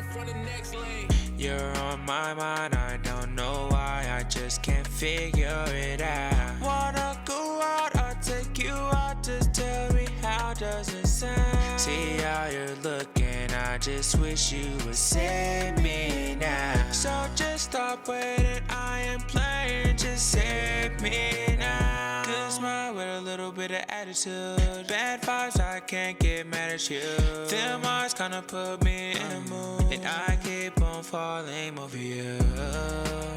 coming from the next lane. You're on my mind, I don't know why, I just can't figure it out. Wanna go out, I'll take you out, just tell me how does it sound? See how you're looking, I just wish you would save me now. So just stop waiting, I am playing, just save me now. Good smile with a little bit of attitude, bad vibes, I can't get mad at you. Them eyes kinda put me in a mood, and I keep on falling over you.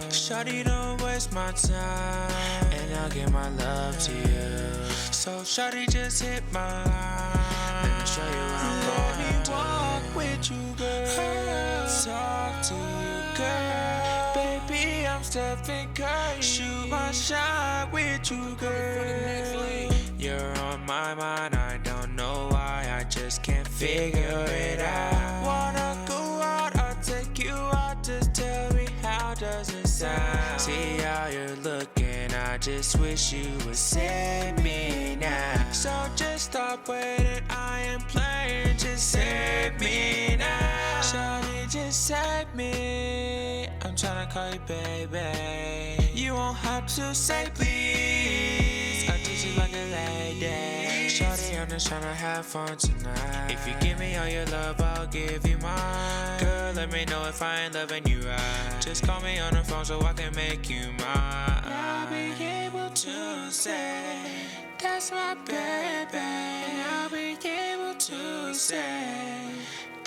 Shawty, don't waste my time, and I'll give my love to you. So shawty, just hit my line, let me show you what I'm going to do. Let me walk with you, girl, talk to you, girl. Baby, I'm Stephen Curry, shoot my shot with you, girl. You're on my mind, I don't know why, I just can't figure it out. Wanna go out, I'll take you out, just tell me how does it sound? See how you're looking, I just wish you would save me now. So just stop waiting, I am playing, just save me now. Shawty, just save me, I'm tryna call you baby. You won't have to say please, I treat you like a lady. Shawty, I'm just tryna have fun tonight. If you give me all your love, I'll give you mine. Girl, let me know if I ain't loving you right. Just call me on the phone so I can make you mine. I'll be able to say that's my baby. I'll be able to say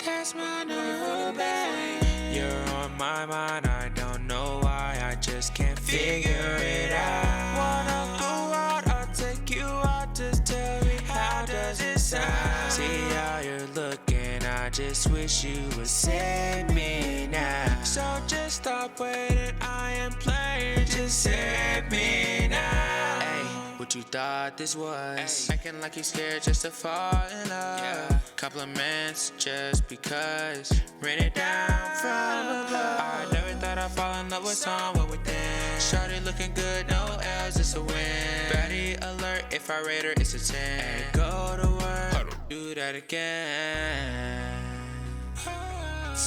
that's my new baby. You're on my mind, I don't know why, I just can't figure it out. Wanna go out, I'll take you out, just tell me how does it sound? See how you're looking, I just wish you would save me now. So just stop waiting, I am playing, just save me now. Ay, what you thought this was? Ay. Acting like you scared just to fall in love. Yeah. Compliments just because, rain it down from above. I never thought I'd fall in love with someone within. Shawty looking good, no L's, it's a win. Baddie alert, if I rate her, it's a 10. Ay, go to work, do that again.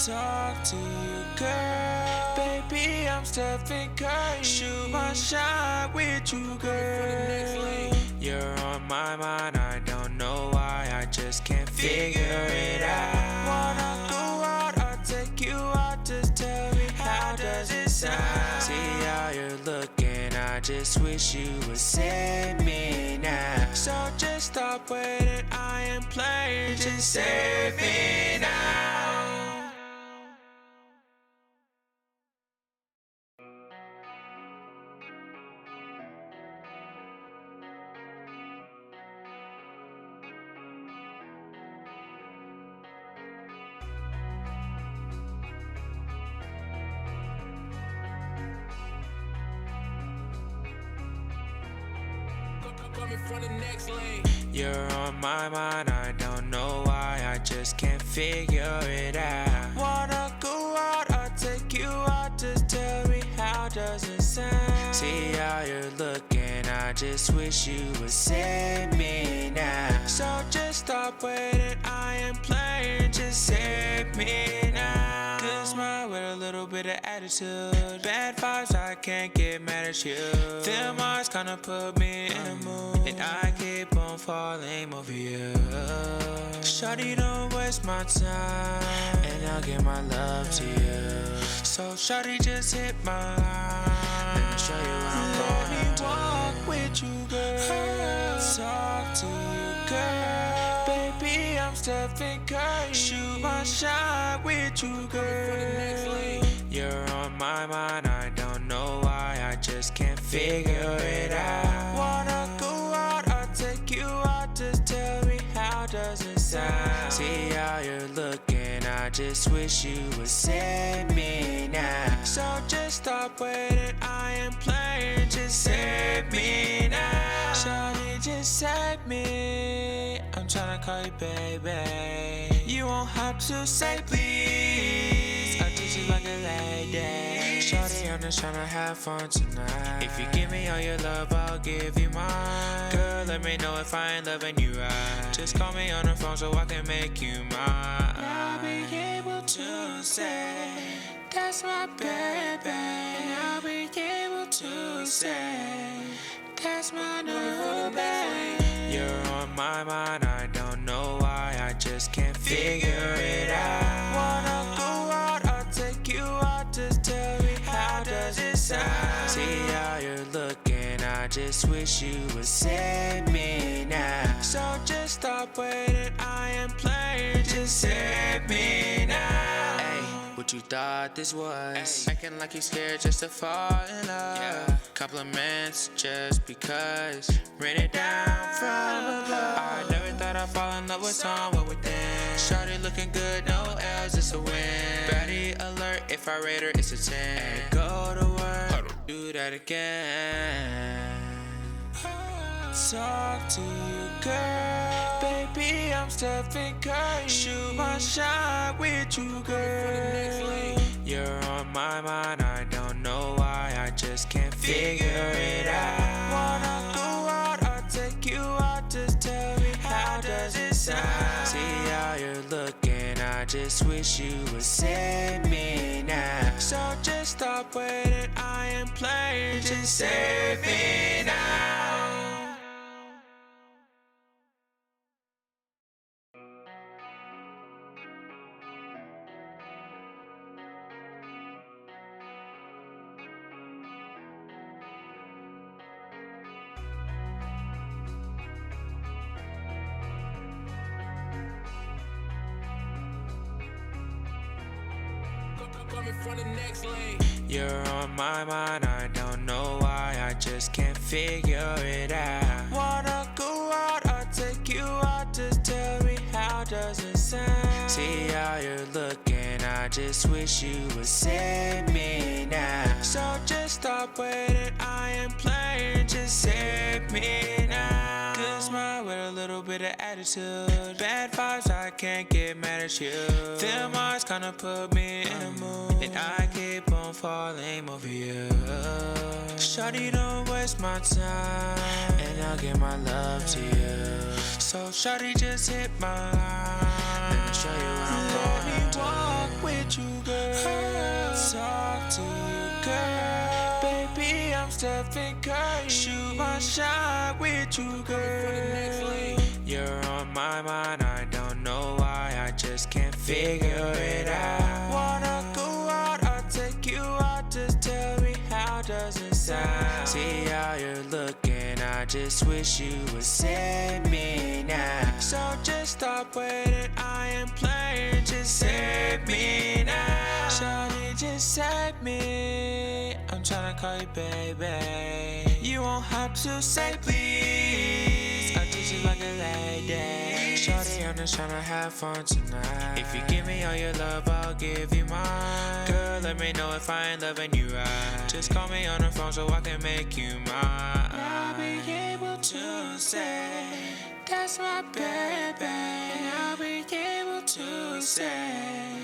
Talk to you, girl. Baby, I'm Stephen Curry, shoot my shot with you, girl. You're on my mind, I don't know why, I just can't figure it out. Wanna go out, I'll take you out, just tell me how does it sound? See how you're looking, I just wish you would save me now. So just stop waiting, I am playing, just save me now. Coming from the next lane. You're on my mind, I don't know why, I just can't figure it out. Wanna go out, I'll take you out, just tell me how does it sound? See how you're looking, I just wish you would save me now. So just stop waiting, I am playing, just save me now. Good smile with a little bit of attitude, bad vibes, I can't get mad at you. Them eyes kinda put me in a mood, and I keep on falling over you. Shawty, don't waste my time, and I'll give my love to you. So shawty, just hit my line, let me show you what I'm going to do. Let me walk with you, girl, talk to you, girl. Baby, I'm Stephen Curry, shoot my shot with you, girl. You're on my mind, I don't know why, I just can't figure it out. Wanna go out, I'll take you out, just tell me how does it sound? See how you're looking, I just wish you would save me now. So just stop waiting, I am playing, just save me now. Shawty, just save me, I'm tryna call you baby. You won't have to say please, I treat you like a lady. Shawty, I'm just tryna have fun tonight. If you give me all your love, I'll give you mine. Girl, let me know if I ain't loving you right. Just call me on the phone so I can make you mine. I'll be able to to say that's my baby. I'll be able to say that's my new baby. You're on my mind, I don't know why, I just can't figure it out. Wanna go out, I'll take you out, just tell me how does it sound? See how you're looking, I just wish you would save me now. So just stop waiting, I am playing, just save me now. Hey, what you thought this was? Ay. Acting like you scared just to fall in love. Yeah. Compliments just because. Rain it down from above. I never thought I'd fall in love with someone within. Shawty looking good, no L's, it's a win. Baddie alert, if I rate her, it's a 10. Ay, go to work, do that again. Talk to you, girl. Baby, I'm Stephen Curry. Shoot my shot with you, girl. You're on my mind, I don't know why, I just can't figure it out. Wanna go out, I'll take you out, just tell me how does it sound? See how you're looking, I just wish you would save me now. So just stop waiting, I am playing, just save me now. Coming from the next lane. You're on my mind, I don't know why, I just can't figure it out. Wanna go out, I'll take you out, just tell me how does it sound? See how you're looking, I just wish you would save me now. So just stop waiting, I am playing, just save me now. Good smile with a little bit of attitude. Bad vibes, I can't get mad at you. Them eyes kinda put me in a mood, and I keep on falling over you. Shawty, don't waste my time, and I'll give my love to you. So shawty, just hit my line, let me show you what I'm going. Let me walk with you, girl. Talk to you, girl. Baby, I'm Stephen Curry. Shoot my shot with you, girl. You're on my mind, I don't know why, I just can't figure it out. Wanna go out, I'll take you out, just tell me how does it sound? See how you're looking, I just wish you would save me now. So just stop waiting, I am playing, just save me now. Shawty, just save me, I'm tryna call you baby. You won't have to say please, I treat you like a lady. Shawty, I'm just tryna have fun tonight. If you give me all your love, I'll give you mine. Girl, let me know if I ain't loving you right. Just call me on the phone so I can make you mine. I'll be able to say that's my baby. I'll be able to say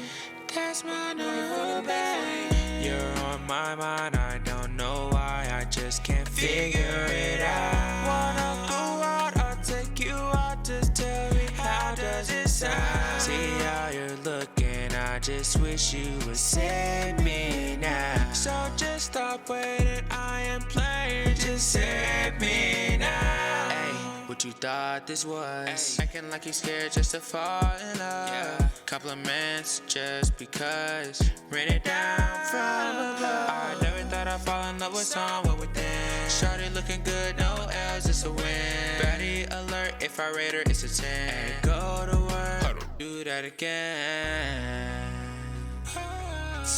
that's my new baby. You're on my mind, I don't know why, I just can't figure it out. Wanna go out, I'll take you out, just tell me how does it sound? See how you're looking, I just wish you would save me now. So just stop waiting, I am playing, just save me now. Ay, what you thought this was? Ay. Acting like you scared just to fall in love. Yeah. Compliments just because. Rain it down from above. I never thought I'd fall in love with someone within. Shawty looking good, no L's, it's a win. Baddie alert, if I rate her, it's a 10. Ay, go to work, do that again.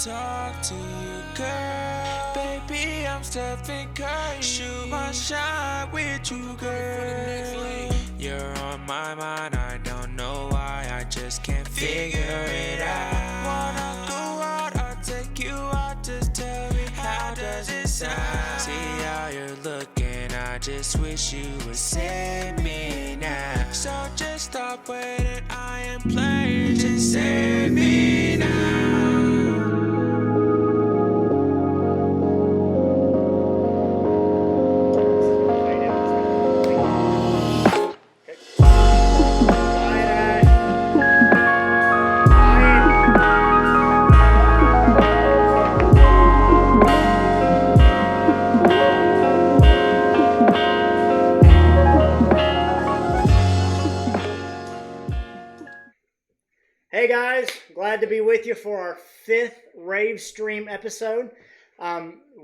Talk to you, girl. Baby, I'm Stephen Curry. Shoot my shot with you, girl. You're on my mind, I don't know why, I just can't figure it out. Wanna go out, I'll take you out, just tell me how does it sound? See how you're looking, I just wish you would save me now. So just stop waiting, I am playing, just save me now. Hey guys, glad to be with you for our 5th RAVEstream episode.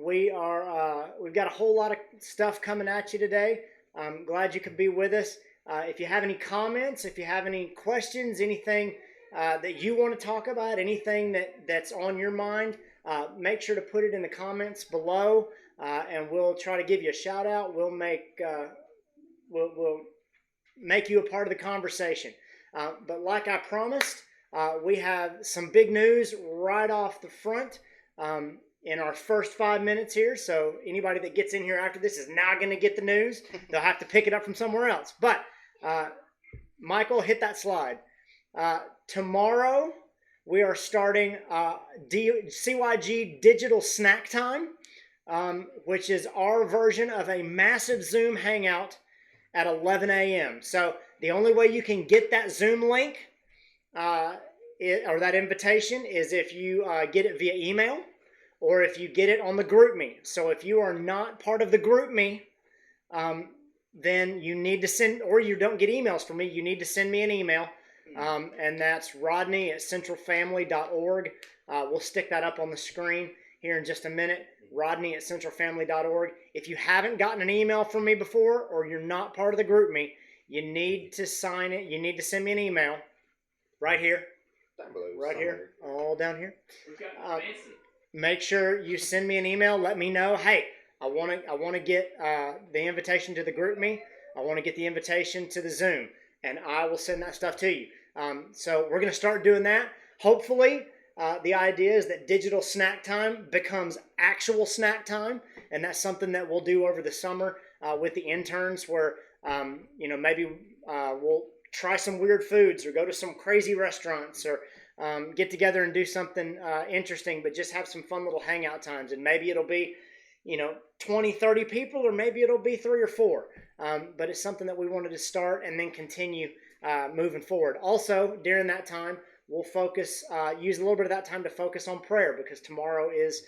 We've got a whole lot of stuff coming at you today. I'm glad you could be with us. If you have any comments, if you have any questions, anything that you want to talk about, anything that's on your mind, make sure to put it in the comments below, and we'll try to give you a shout out. We'll make you a part of the conversation. But like I promised, we have some big news right off the front in our first 5 minutes here. So anybody that gets in here after this is not going to get the news. They'll have to pick it up from somewhere else. But Michael, hit that slide. Tomorrow we are starting CYG Digital Snack Time, which is our version of a massive Zoom hangout at 11 a.m. So the only way you can get that Zoom link or that invitation is if you get it via email or if you get it on the GroupMe. So if you are not part of the GroupMe, then you need to send, or you don't get emails from me, you need to send me an email. And that's rodney@centralfamily.org. We'll stick that up on the screen here in just a minute. rodney@centralfamily.org. If you haven't gotten an email from me before, or you're not part of the GroupMe, you need to sign it. You need to send me an email right here. Down below, right somewhere. Here, all down here. We've got fancy. Make sure you send me an email. Let me know, hey, I want to get the invitation to the GroupMe. I want to get the invitation to the Zoom, and I will send that stuff to you. So we're going to start doing that. Hopefully, the idea is that digital snack time becomes actual snack time, and that's something that we'll do over the summer with the interns, where maybe we'll try some weird foods or go to some crazy restaurants or get together and do something interesting, but just have some fun little hangout times. And maybe it'll be 20, 30 people, or maybe it'll be 3 or 4. But it's something that we wanted to start and then continue moving forward. Also, during that time, we'll use a little bit of that time to focus on prayer, because tomorrow is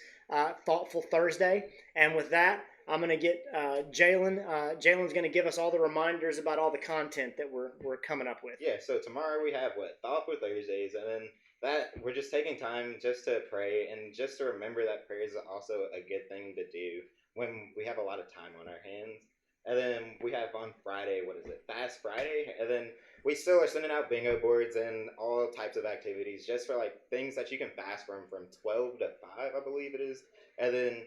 Thoughtful Thursday. And with that, I'm going to get Jalen. Jalen's going to give us all the reminders about all the content that we're coming up with. Yeah, so tomorrow we have Thoughtful Thursdays, and then that we're just taking time just to pray and just to remember that prayer is also a good thing to do when we have a lot of time on our hands. And then we have on Friday, Fast Friday, and then we still are sending out bingo boards and all types of activities just for things that you can fast from 12 to 5, I believe it is. And then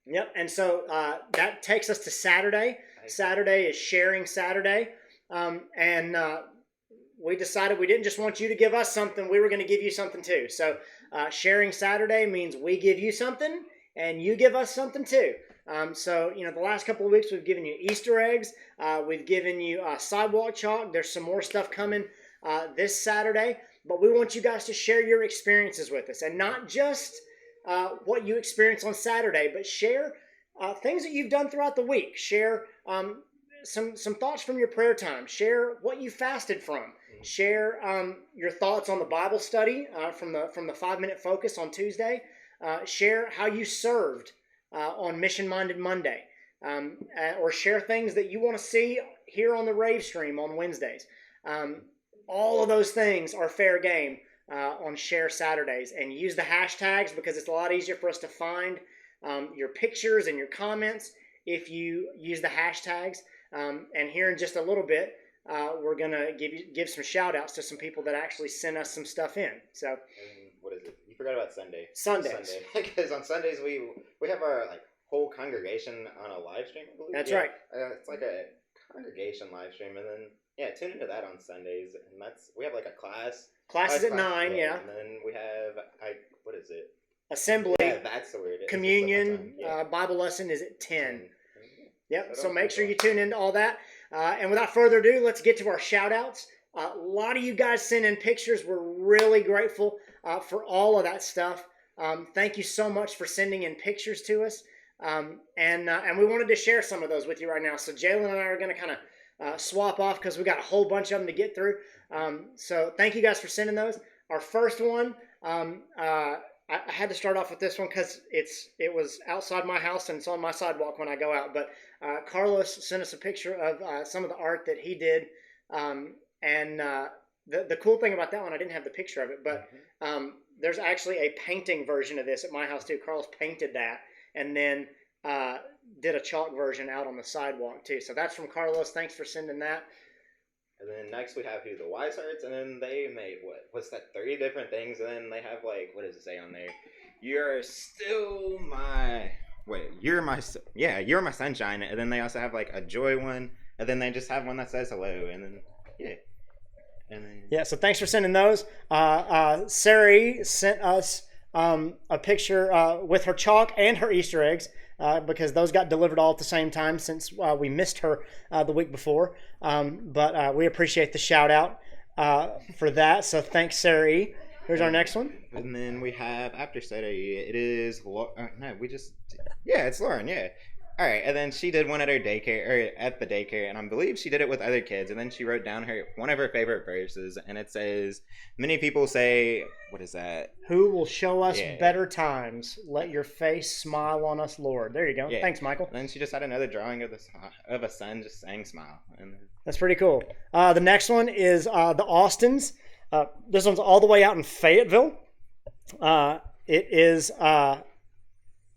Yep, and so that takes us to Saturday. Saturday is Sharing Saturday, and we decided we didn't just want you to give us something, we were going to give you something too. So Sharing Saturday means we give you something, and you give us something too. So the last couple of weeks we've given you Easter eggs, we've given you sidewalk chalk. There's some more stuff coming this Saturday, but we want you guys to share your experiences with us, and not just what you experience on Saturday, but share things that you've done throughout the week. Share some thoughts from your prayer time. Share what you fasted from. Share your thoughts on the Bible study from the 5-minute focus on Tuesday. Share how you served on Mission Minded Monday, or share things that you want to see here on the RAVEstream on Wednesdays. All of those things are fair game on Share Saturdays, and use the hashtags, because it's a lot easier for us to find your pictures and your comments if you use the hashtags. And here in just a little bit, we're gonna give some shout outs to some people that actually sent us some stuff in. So what is it? You forgot about Sunday. Sundays. Because on Sundays we have our whole congregation on a live stream, I believe. That's right. It's like a congregation live stream, and then tune into that on Sundays, and we have a class. Class is at 9, yeah. And then we have what is it? Assembly. Yeah, that's the word. Communion. Bible lesson is at 10. Yep. So make sure you tune into all that. And without further ado, let's get to our shout outs. A lot of you guys sent in pictures. We're really grateful for all of that stuff. Thank you so much for sending in pictures to us. And we wanted to share some of those with you right now. So Jalen and I are going to kind of swap off, because we got a whole bunch of them to get through. So thank you guys for sending those. Our first one, I had to start off with this one because it was outside my house and it's on my sidewalk when I go out. But Carlos sent us a picture of some of the art that he did, and the cool thing about that one, I didn't have the picture of it, but there's actually a painting version of this at my house too. Carlos painted that and then did a chalk version out on the sidewalk too. So that's from Carlos. Thanks for sending that. And then next we have Who the Wise Hearts, and then they made what's that, 3 different things, and then they have like, what does it say on there? You're still my you're my sunshine, and then they also have like a joy one, and then they just have one that says hello, and then so thanks for sending those. Sari sent us a picture with her chalk and her Easter eggs because those got delivered all at the same time since we missed her the week before. But we appreciate the shout out for that. So thanks, Sari. Here's our next one. And then we have, after Saturday, it is it's Lauren, yeah. All right, and then she did one at her daycare, or at the daycare, and I believe she did it with other kids. And then she wrote down one of her favorite verses, and it says, "Many people say, what is that? Who will show us better times? Let your face smile on us, Lord." There you go. Yeah. Thanks, Michael. And then she just had another drawing of a sun just saying "smile." And that's pretty cool. The next one is the Austins. This one's all the way out in Fayetteville. It is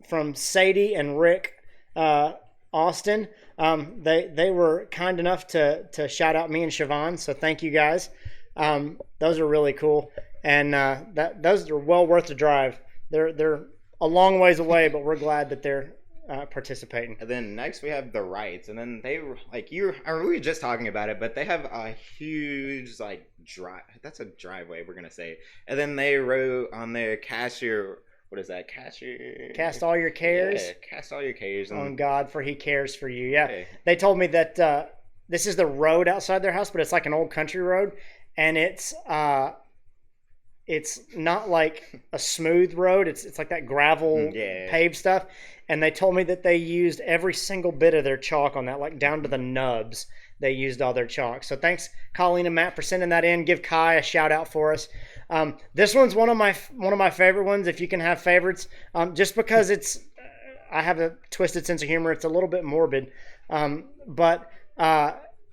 from Sadie and Rick Austin. They were kind enough to shout out me and Siobhan, so thank you guys. Those are really cool, and those are well worth the drive. They're a long ways away, but we're glad that they're participating. And then next we have the Wrights, and then they we were just talking about it, but they have a huge drive. That's a driveway, we're gonna say. And then they wrote on their cashier. What is that? Cast all your cares. Yeah, cast all your cares on God, for He cares for you. Yeah. Okay. They told me that this is the road outside their house, but it's like an old country road, and it's not like a smooth road. It's like that gravel paved stuff. And they told me that they used every single bit of their chalk on that, like down to the nubs. They used all their chalk. So thanks, Colleen and Matt, for sending that in. Give Kai a shout out for us. This one's one of my favorite ones, if you can have favorites, just because I have a twisted sense of humor. It's a little bit morbid, but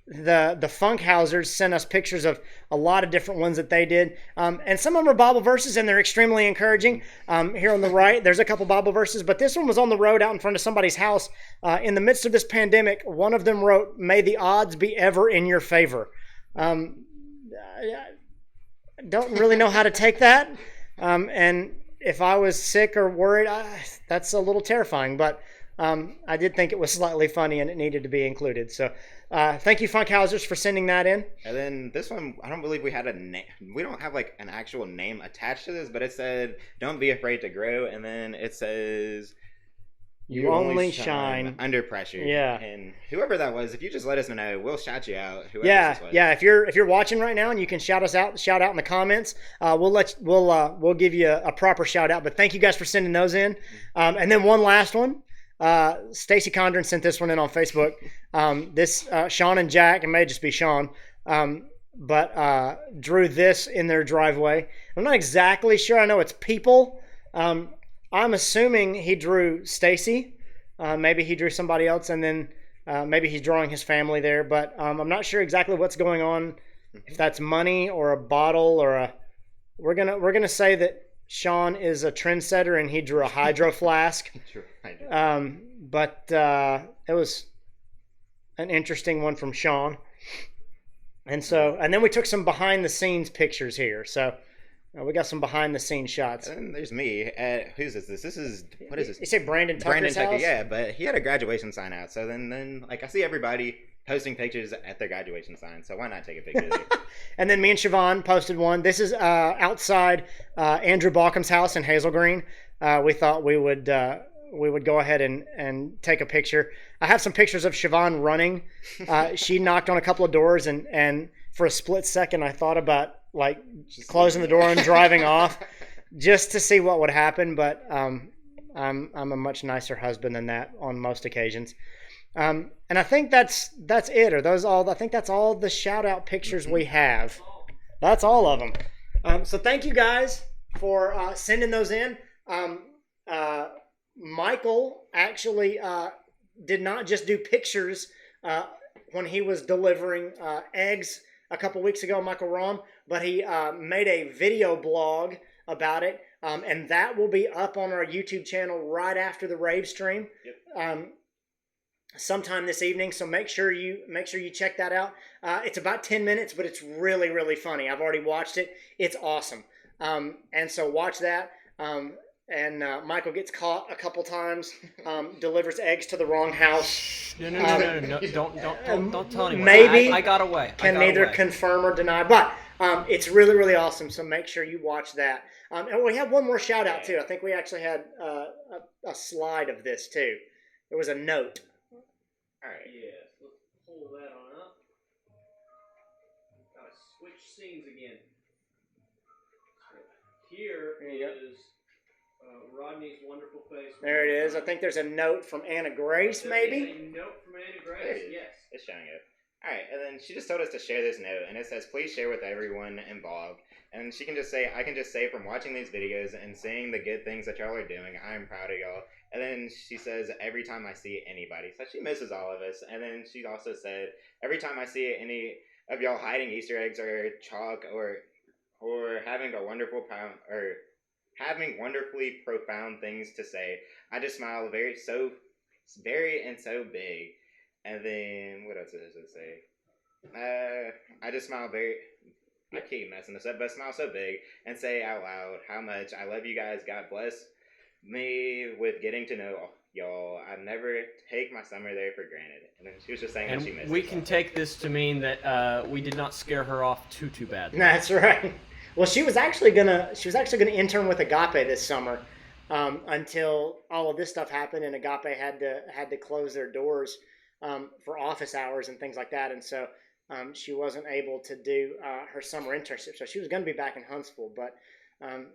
the Funkhausers sent us pictures of a lot of different ones that they did, and some of them are Bible verses, and they're extremely encouraging. Here on the right, there's a couple Bible verses, but this one was on the road out in front of somebody's house in the midst of this pandemic. One of them wrote, "May the odds be ever in your favor." Don't really know how to take that, and if I was sick or worried, that's a little terrifying, but I did think it was slightly funny and it needed to be included. So thank you, Funkhausers, for sending that in. And then this one, I don't believe we had a name. We don't have an actual name attached to this, but it said, "Don't be afraid to grow," and then it says, "You only shine under pressure." Yeah. And whoever that was, if you just let us know, we'll shout you out. Yeah. If you're watching right now and you can shout out in the comments, we'll give you a proper shout out. But thank you guys for sending those in. And then one last one. Stacy Condren sent this one in on Facebook. This Sean and Jack, it may just be Sean, but drew this in their driveway. I'm not exactly sure. I know it's people. I'm assuming he drew Stacy. Maybe he drew somebody else, and then maybe he's drawing his family there. But I'm not sure exactly what's going on. If that's money or a bottle or a, we're gonna say that Sean is a trendsetter and he drew a hydro flask. But it was an interesting one from Sean. And then we took some behind the scenes pictures here. So we got some behind the scenes shots. And there's me. Who's this? This is, what is this? You say Brandon Tucker's house? Yeah, but he had a graduation sign out. So then I see everybody posting pictures at their graduation sign, so why not take a picture there? And then me and Siobhan posted one. This is outside Andrew Balcom's house in Hazel Green. We thought we would go ahead and take a picture. I have some pictures of Siobhan running. She knocked on a couple of doors, and for a split second, I thought about just closing the door and driving off, just to see what would happen. But I'm a much nicer husband than that on most occasions. And I think that's it. Are those all? I think that's all the shout out pictures we have. That's all of them. So thank you guys for sending those in. Michael actually did not just do pictures when he was delivering eggs a couple weeks ago, Michael Rahm, but he made a video blog about it, and that will be up on our YouTube channel right after the RAVEstream. Yep. Sometime this evening, so make sure you check that out. It's about 10 minutes, but it's really, really funny. I've already watched it. It's awesome. And so watch that. And Michael gets caught a couple times, delivers eggs to the wrong house. No, don't tell anyone. Maybe I got away. Can neither confirm or deny, but it's really, really awesome. So make sure you watch that. And we have one more shout out too. I think we actually had a slide of this too. There was a note. All right. Yes, let's pull that on up. Gotta switch scenes again. Here is Rodney's wonderful face. There it is. I think there's a note from Anna Grace, maybe. A note from Anna Grace. Yes. It's showing it. All right, and then she just told us to share this note, and it says, "Please share with everyone involved." And she can just say, "I can just say from watching these videos and seeing the good things that y'all are doing, I'm proud of y'all." And then she says, "Every time I see anybody," so she misses all of us. And then she also said, "Every time I see any of y'all hiding Easter eggs or chalk or having a wonderful having wonderfully profound things to say, I just smile very and so big." And then what else does it say? I just smile very. I keep messing this up, but smile so big and say out loud how much I love you guys. God bless me with getting to know y'all. I never take my summer there for granted. And then she was just saying that she missed it. We can take this to mean that we did not scare her off too bad. That's right. Well, she was actually gonna intern with Agape this summer until all of this stuff happened, and Agape had to close their doors for office hours and things like that, and so she wasn't able to do her summer internship. So she was going to be back in Huntsville, but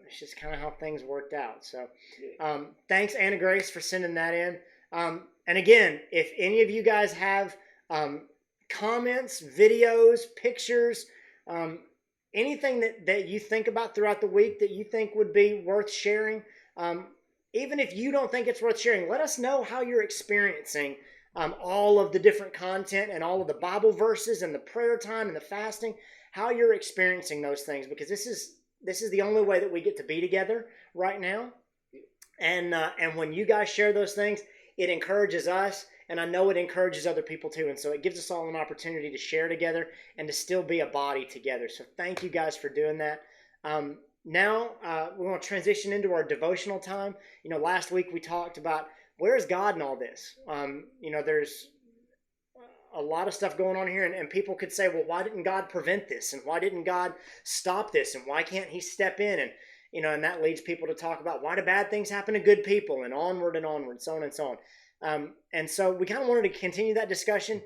it's just kind of how things worked out. So thanks, Anna Grace, for sending that in. And again, if any of you guys have comments, videos, pictures, anything that you think about throughout the week that you think would be worth sharing, even if you don't think it's worth sharing, let us know how you're experiencing all of the different content and all of the Bible verses and the prayer time and the fasting, how you're experiencing those things, because this is the only way that we get to be together right now. And when you guys share those things, it encourages us, and I know it encourages other people too. And so it gives us all an opportunity to share together and to still be a body together. So thank you guys for doing that. Now we're going to transition into our devotional time. Last week we talked about where's God in all this. There's a lot of stuff going on here, and people could say, well, why didn't God prevent this? And why didn't God stop this? And why can't he step in? And that leads people to talk about why do bad things happen to good people, and onward, so on and so on. And so we kind of wanted to continue that discussion,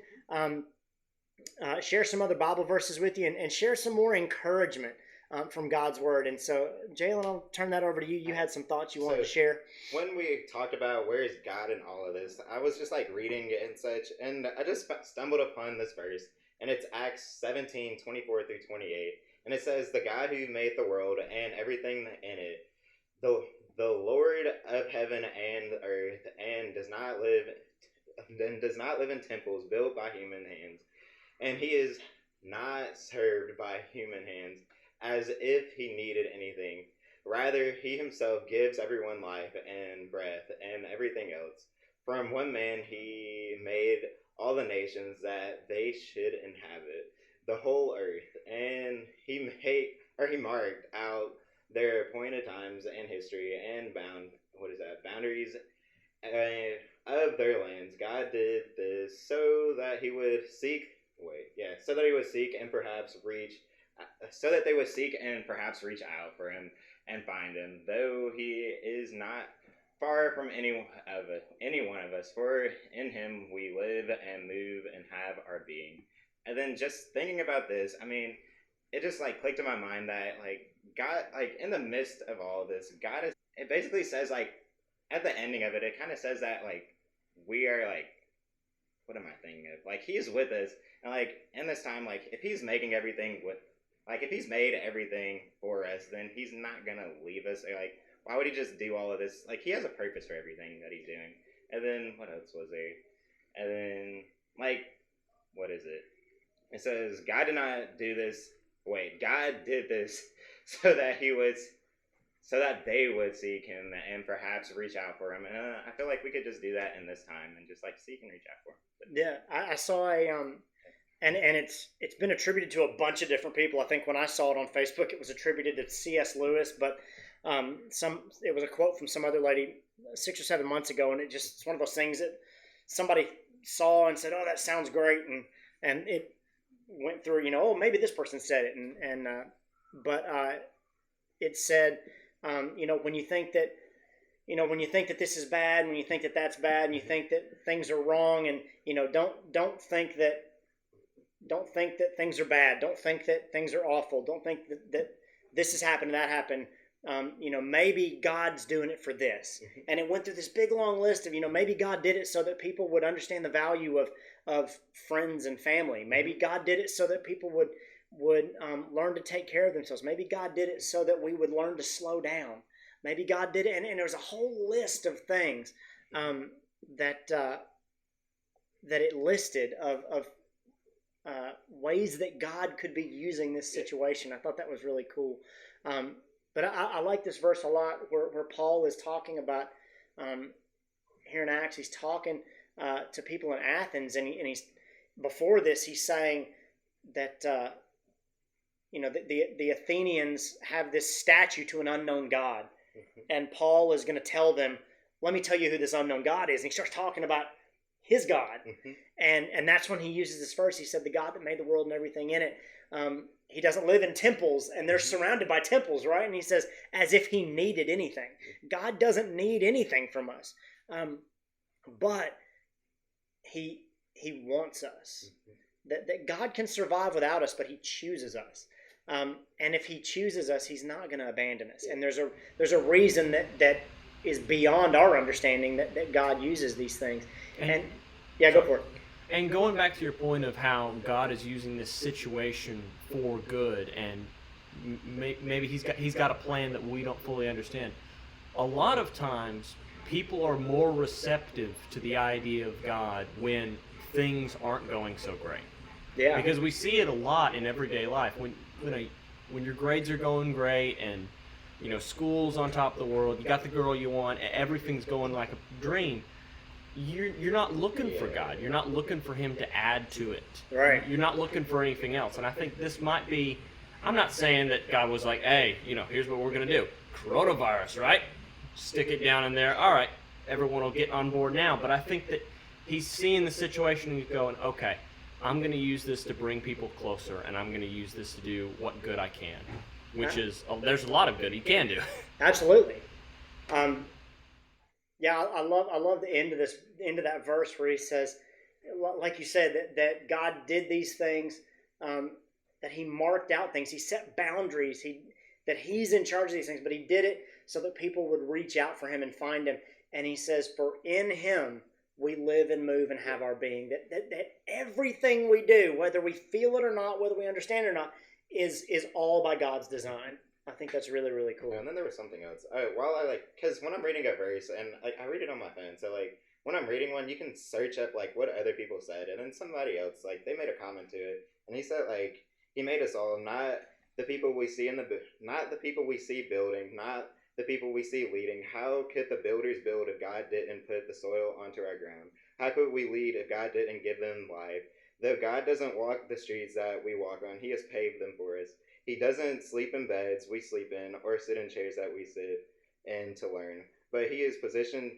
share some other Bible verses with you, and share some more encouragement from God's Word. And so, Jalen, I'll turn that over to you. You had some thoughts you wanted to share. When we talked about where is God in all of this, I was just reading it and such, and I just stumbled upon this verse, and it's Acts 17:24 through 28. And it says, "The God who made the world and everything in it, the Lord of heaven and earth, and does not live in temples built by human hands, and he is not served by human hands as if he needed anything. Rather, he himself gives everyone life and breath and everything else. From one man he made all the nations that they should inhabit the whole earth, and he marked out their appointed times in history and boundaries of their lands. God did this so that he would seek and perhaps reach out for him and find him, though he is not far from any one of us, for in him we live and move and have our being." And then just thinking about this, it just clicked in my mind that God, in the midst of all of this, God is, it basically says at the ending of it, it kind of says that we are what am I thinking of? He's with us, and in this time, if he's making everything if he's made everything for us, then he's not gonna leave us. Or, why would he just do all of this? He has a purpose for everything that he's doing. And then what else was there? And then what is it? It says, God did not do this. Wait, God did this so that they would seek him and perhaps reach out for him. And I feel like we could just do that in this time and just like seek and reach out for him. But, Yeah, I saw a and it's been attributed to a bunch of different people. I think when I saw it on Facebook, it was attributed to C.S. Lewis, but it was a quote from some other lady 6 or 7 months ago, and it's one of those things that somebody saw and said, "Oh, that sounds great," and it went through, oh, maybe this person said it, but it said, when you think that, when you think that this is bad, when you think that that's bad, and you think that things are wrong, and don't think that things are bad. Don't think that things are awful. Don't think that this has happened, that happened. Maybe God's doing it for this. Mm-hmm. And it went through this big long list of, maybe God did it so that people would understand the value of friends and family. Maybe God did it so that people would learn to take care of themselves. Maybe God did it so that we would learn to slow down. Maybe God did it, and there's a whole list of things that it listed of ways that God could be using this situation. I thought that was really cool. But I like this verse a lot where Paul is talking about, here in Acts, he's talking to people in Athens, and he's before this, he's saying that, the Athenians have this statue to an unknown God. Mm-hmm. And Paul is going to tell them, let me tell you who this unknown God is. And he starts talking about his God. Mm-hmm. And that's when he uses this verse. He said, the God that made the world and everything in it. He doesn't live in temples, and they're surrounded by temples, right? And he says, as if he needed anything. God doesn't need anything from us. But he wants us. That God can survive without us, but he chooses us. And if he chooses us, he's not going to abandon us. And there's a reason that is beyond our understanding that God uses these things. And yeah, go for it. And going back to your point of how God is using this situation for good, and maybe he's got a plan that we don't fully understand. A lot of times, people are more receptive to the idea of God when things aren't going so great. Yeah. Because we see it a lot in everyday life. When your grades are going great, and school's on top of the world, you got the girl you want, everything's going like a dream. You're not looking for God. You're not looking for him to add to it. Right. You're not looking for anything else. And I think this might be, I'm not saying that God was like, hey, here's what we're going to do. Coronavirus, right? Stick it down in there. All right, everyone will get on board now. But I think that he's seeing the situation and he's going, okay, I'm going to use this to bring people closer, and I'm going to use this to do what good I can, which is, there's a lot of good he can do. Absolutely. Yeah, I love the end of that verse where he says, like you said, that God did these things, that he marked out things, he set boundaries, that he's in charge of these things, but he did it so that people would reach out for him and find him. And he says, for in him we live and move and have our being. That everything we do, whether we feel it or not, whether we understand it or not, is all by God's design. I think that's really, really cool. And then there was something else. Because when I'm reading a verse, and I read it on my phone, so when I'm reading one, you can search up what other people said, and then somebody else they made a comment to it, and he said he made us all, not the people we see not the people we see building, not the people we see leading. How could the builders build if God didn't put the soil onto our ground? How could we lead if God didn't give them life? Though God doesn't walk the streets that we walk on, he has paved them for us. He doesn't sleep in beds we sleep in, or sit in chairs that we sit in to learn. But he's positioned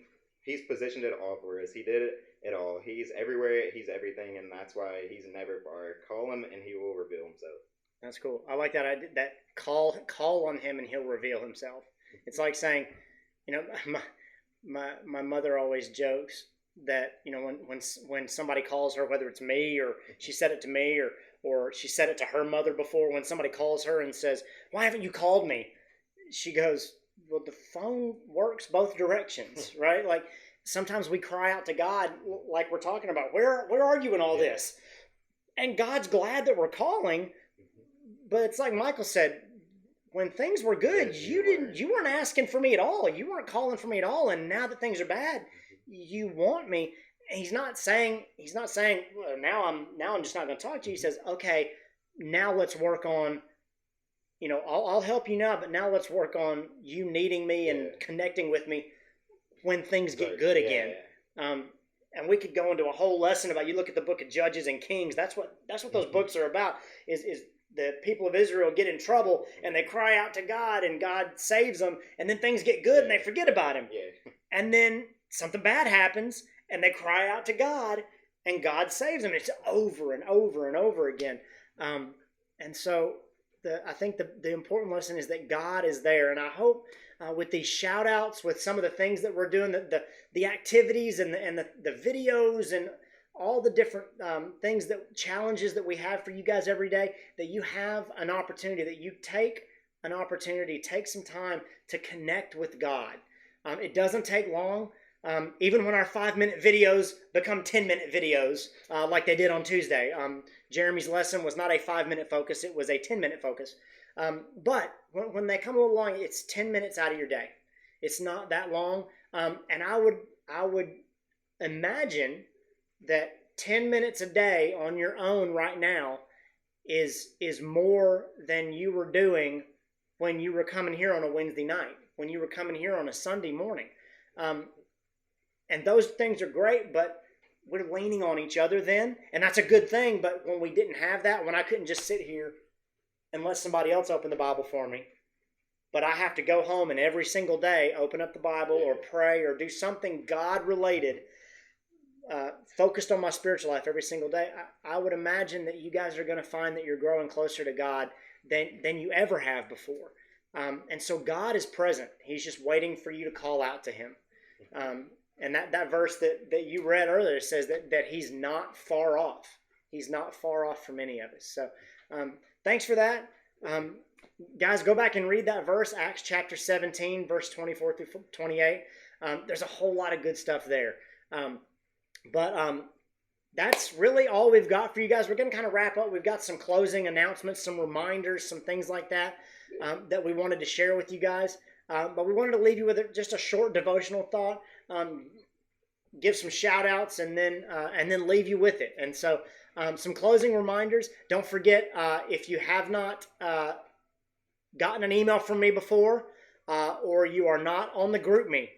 it all for us. He did it all. He's everywhere, he's everything, and that's why he's never far. Call him and he will reveal himself. That's cool. I like that. That call on him and he'll reveal himself. It's like saying, my mother always jokes that, when somebody calls her, whether it's me or she said it to me or she said it to her mother before, when somebody calls her and says, why haven't you called me? She goes, well, the phone works both directions, right? Like sometimes we cry out to God like we're talking about, where are you in all this? And God's glad that we're calling, but it's like Michael said, when things were good, you weren't asking for me at all. You weren't calling for me at all. And now that things are bad, you want me. he's not saying well, now I'm just not going to talk to you. He says, okay, now let's work on, I'll help you now, but now let's work on you needing me and connecting with me when things get good again. And we could go into a whole lesson about, you look at the book of Judges and Kings. That's what those books are about. Is the people of Israel get in trouble and they cry out to God and God saves them, and then things get good and they forget about Him. And then something bad happens and they cry out to God and God saves them. It's over and over and over again. And so I think the important lesson is that God is there. And I hope with these shout outs, with some of the things that we're doing, the activities and the videos and all the different challenges that we have for you guys every day, that you have an opportunity, that you take some time to connect with God. It doesn't take long. Even when our 5-minute videos become 10-minute videos, like they did on Tuesday. Jeremy's lesson was not a 5-minute focus, it was a 10-minute focus. But when they come along, it's 10 minutes out of your day. It's not that long. And I would imagine that 10 minutes a day on your own right now is more than you were doing when you were coming here on a Wednesday night, when you were coming here on a Sunday morning. And those things are great, but we're leaning on each other then, and that's a good thing. But when we didn't have that, when I couldn't just sit here and let somebody else open the Bible for me, but I have to go home and every single day open up the Bible or pray or do something God-related, focused on my spiritual life every single day, I would imagine that you guys are going to find that you're growing closer to God than you ever have before. And so God is present. He's just waiting for you to call out to Him. And that verse that you read earlier says that He's not far off. He's not far off from any of us. So thanks for that. Guys, go back and read that verse, Acts chapter 17, verse 24 through 28. There's a whole lot of good stuff there. But that's really all we've got for you guys. We're going to kind of wrap up. We've got some closing announcements, some reminders, some things like that that we wanted to share with you guys. But we wanted to leave you with just a short devotional thought, give some shout outs, and then leave you with it. And so some closing reminders. Don't forget, if you have not gotten an email from me before, or you are not on the group me,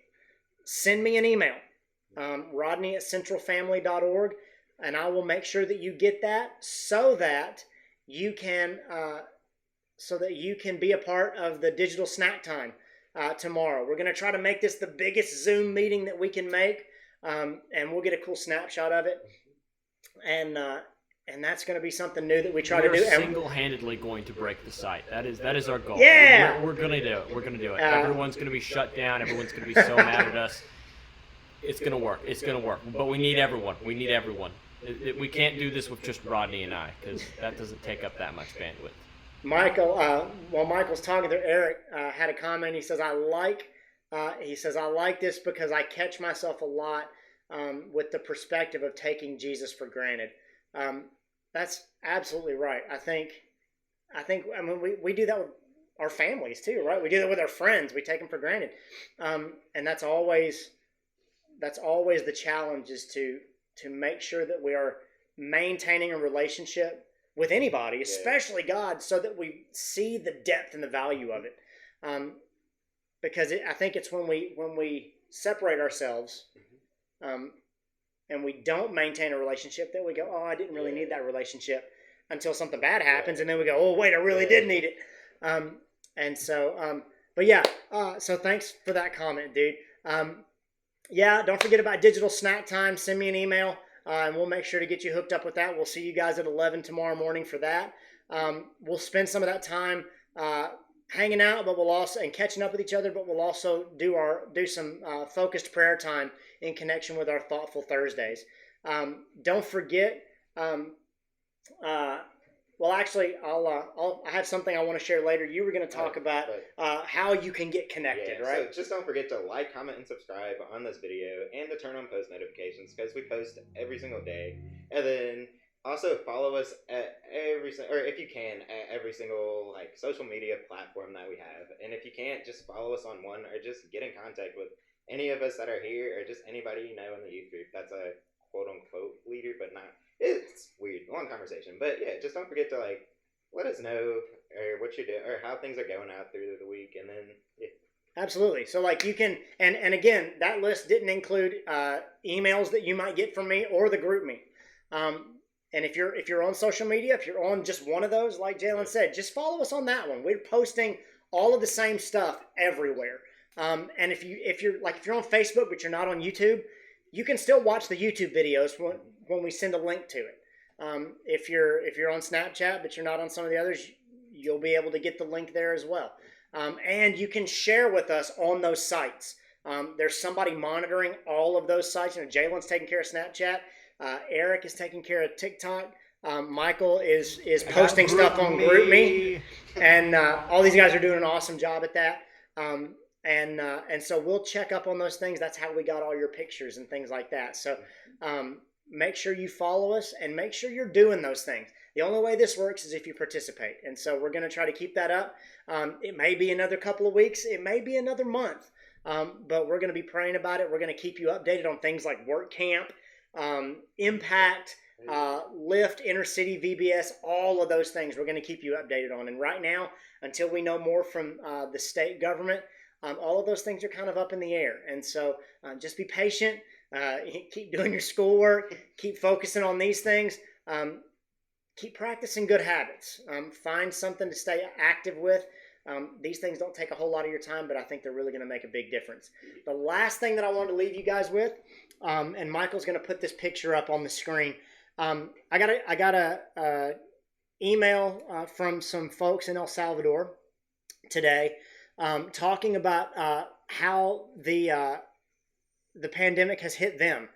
send me an email, rodney@centralfamily.org, and I will make sure that you get that so that you can be a part of the digital snack time tomorrow. We're going to try to make this the biggest Zoom meeting that we can make, and we'll get a cool snapshot of it. And that's going to be something new that we try to do. We're single-handedly going to break the site. That is our goal. Yeah, we're going to do it. We're going to do it. Everyone's going to be shut down. Everyone's going to be so mad at us. It's going to work. It's going to work. But we need everyone. We need everyone. We can't do this with just Rodney and I, because that doesn't take up that much bandwidth. Michael, while Michael's talking there, Eric had a comment. He says, I like this because I catch myself a lot with the perspective of taking Jesus for granted. That's absolutely right. I mean, we do that with our families too, right? We do that with our friends. We take them for granted. And that's always the challenge, is to make sure that we are maintaining a relationship with anybody, especially God, so that we see the depth and the value of it. Because I think it's when we separate ourselves, and we don't maintain a relationship, that we go, oh, I didn't really need that relationship, until something bad happens, and then we go, oh, wait, I really did need it. So thanks for that comment, dude. Don't forget about digital snack time. Send me an email, and we'll make sure to get you hooked up with that. We'll see you guys at 11 tomorrow morning for that. We'll spend some of that time hanging out, but we'll also, and catching up with each other, but we'll also do some focused prayer time in connection with our Thoughtful Thursdays. Don't forget, I have something I want to share later. You were going to talk about how you can get connected, right? So just don't forget to like, comment, and subscribe on this video, and to turn on post notifications, because we post every single day. And then also follow us at if you can, at every single social media platform that we have. And if you can't, just follow us on one, or just get in contact with any of us that are here, or just anybody you know in the youth group. That's quote unquote leader, but not. It's weird, long conversation, but yeah, just don't forget to like let us know or what you do or how things are going out through the week, and then yeah. Absolutely. So like you can, and again, that list didn't include emails that you might get from me or the group me. And if you're on social media, if you're on just one of those, like Jalen said, just follow us on that one. We're posting all of the same stuff everywhere. And if you're on Facebook but you're not on YouTube, you can still watch the YouTube videos when we send a link to it. If you're on Snapchat but you're not on some of the others, you'll be able to get the link there as well. And you can share with us on those sites. There's somebody monitoring all of those sites. Jalen's taking care of Snapchat. Eric is taking care of TikTok. Michael is posting stuff on GroupMe, and all these guys are doing an awesome job at that. And so we'll check up on those things. That's how we got all your pictures and things like that. So make sure you follow us and make sure you're doing those things. The only way this works is if you participate. And so we're going to try to keep that up. It may be another couple of weeks. It may be another month. But we're going to be praying about it. We're going to keep you updated on things like Work Camp, Impact, Lift, Intercity, VBS, all of those things we're going to keep you updated on. And right now, until we know more from the state government, all of those things are kind of up in the air. And so just be patient. Keep doing your schoolwork. Keep focusing on these things. Keep practicing good habits. Find something to stay active with. These things don't take a whole lot of your time, but I think they're really going to make a big difference. The last thing that I wanted to leave you guys with, and Michael's going to put this picture up on the screen. I got a email from some folks in El Salvador today talking about how the pandemic has hit them.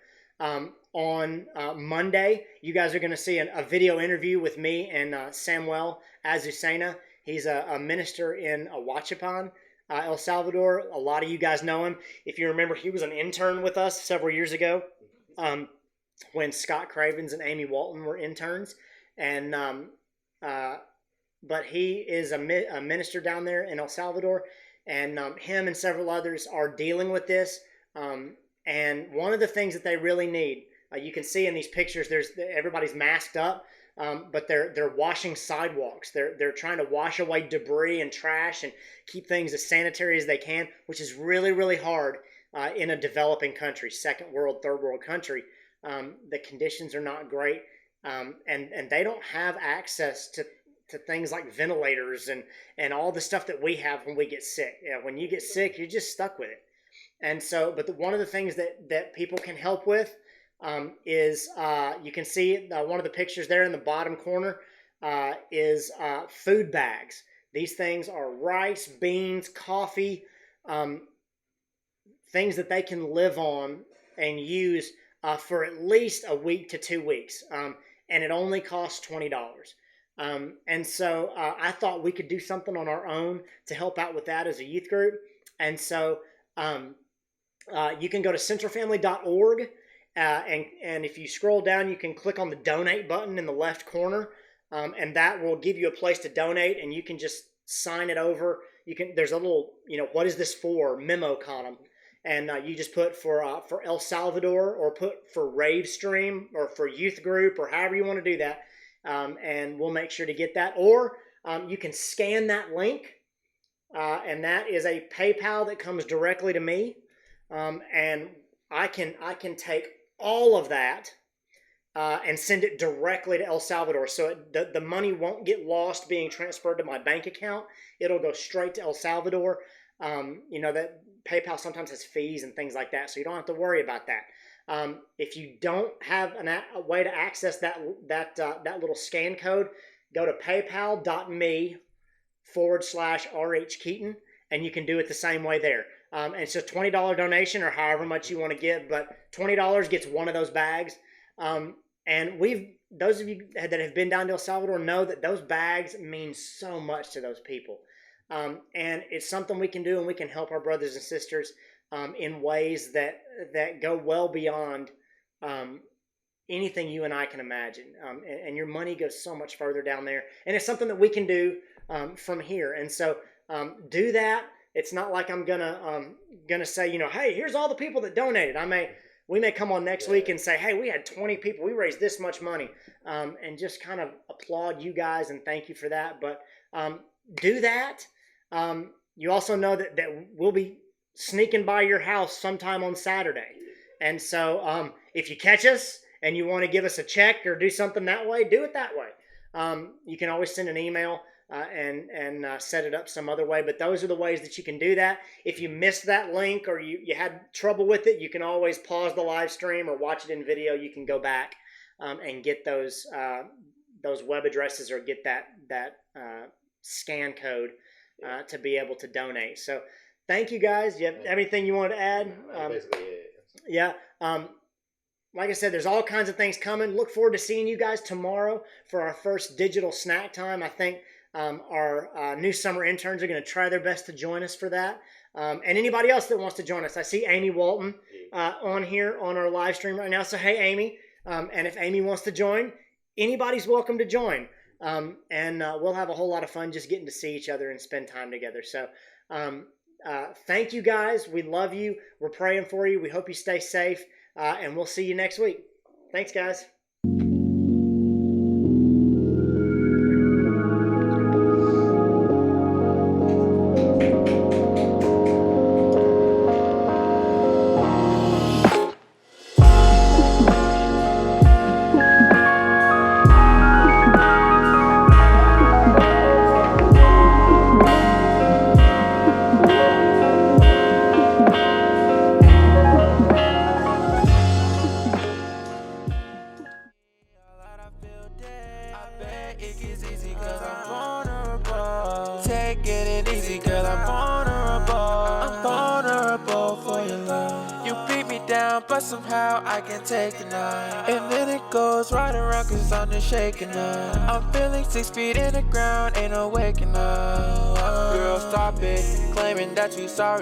On Monday, you guys are going to see a video interview with me and Samuel Azucena. He's a minister in Huachipan, El Salvador. A lot of you guys know him. If you remember, he was an intern with us several years ago when Scott Cravens and Amy Walton were interns. And but he is a minister down there in El Salvador, and him and several others are dealing with this. And one of the things that they really need, you can see in these pictures, everybody's masked up, but they're washing sidewalks. They're trying to wash away debris and trash and keep things as sanitary as they can, which is really, really hard in a developing country, second world, third world country. The conditions are not great, and they don't have access to things like ventilators and all the stuff that we have when we get sick. When you get sick, you're just stuck with it. And so, but one of the things that people can help with is you can see one of the pictures there in the bottom corner is food bags. These things are rice, beans, coffee, things that they can live on and use for at least a week to 2 weeks. And it only costs $20. And so I thought we could do something on our own to help out with that as a youth group. And so you can go to centralfamily.org, and if you scroll down, you can click on the donate button in the left corner, and that will give you a place to donate, and you can just sign it over. There's a little, what is this for memo column, and you just put for El Salvador, or put for RAVEstream, or for youth group, or however you want to do that, and we'll make sure to get that. Or you can scan that link, and that is a PayPal that comes directly to me. And I can take all of that and send it directly to El Salvador. So the money won't get lost being transferred to my bank account. It'll go straight to El Salvador. That PayPal sometimes has fees and things like that, so you don't have to worry about that. If you don't have a way to access that little scan code, go to paypal.me/RH Keaton, and you can do it the same way there. And it's a $20 donation or however much you want to give, but $20 gets one of those bags. And those of you that have been down to El Salvador know that those bags mean so much to those people. And it's something we can do, and we can help our brothers and sisters in ways that go well beyond anything you and I can imagine. And your money goes so much further down there. And it's something that we can do from here. And so do that. It's not like I'm gonna say, hey, here's all the people that donated. I we may come on next week and say, hey, we had 20 people, we raised this much money, and just kind of applaud you guys and thank you for that. But do that. You also know that we'll be sneaking by your house sometime on Saturday. And so if you catch us and you want to give us a check or do something that way, do it that way. You can always send an email and set it up some other way. But those are the ways that you can do that. If you missed that link or you had trouble with it, you can always pause the live stream or watch it in video. You can go back and get those web addresses or get that scan code to be able to donate. So thank you guys. Do you have everything you want to add? Basically it. Yeah. Like I said, there's all kinds of things coming. Look forward to seeing you guys tomorrow for our first digital snack time. I think our new summer interns are going to try their best to join us for that. And anybody else that wants to join us. I see Amy Walton on here on our live stream right now. So, hey, Amy. And if Amy wants to join, anybody's welcome to join. And we'll have a whole lot of fun just getting to see each other and spend time together. So thank you guys. We love you. We're praying for you. We hope you stay safe. And we'll see you next week. Thanks, guys. But somehow I can take the night. And then it goes right around cause I'm just shaking up. I'm feeling 6 feet in the ground, ain't no waking up. Girl, stop it, claiming that you sorry.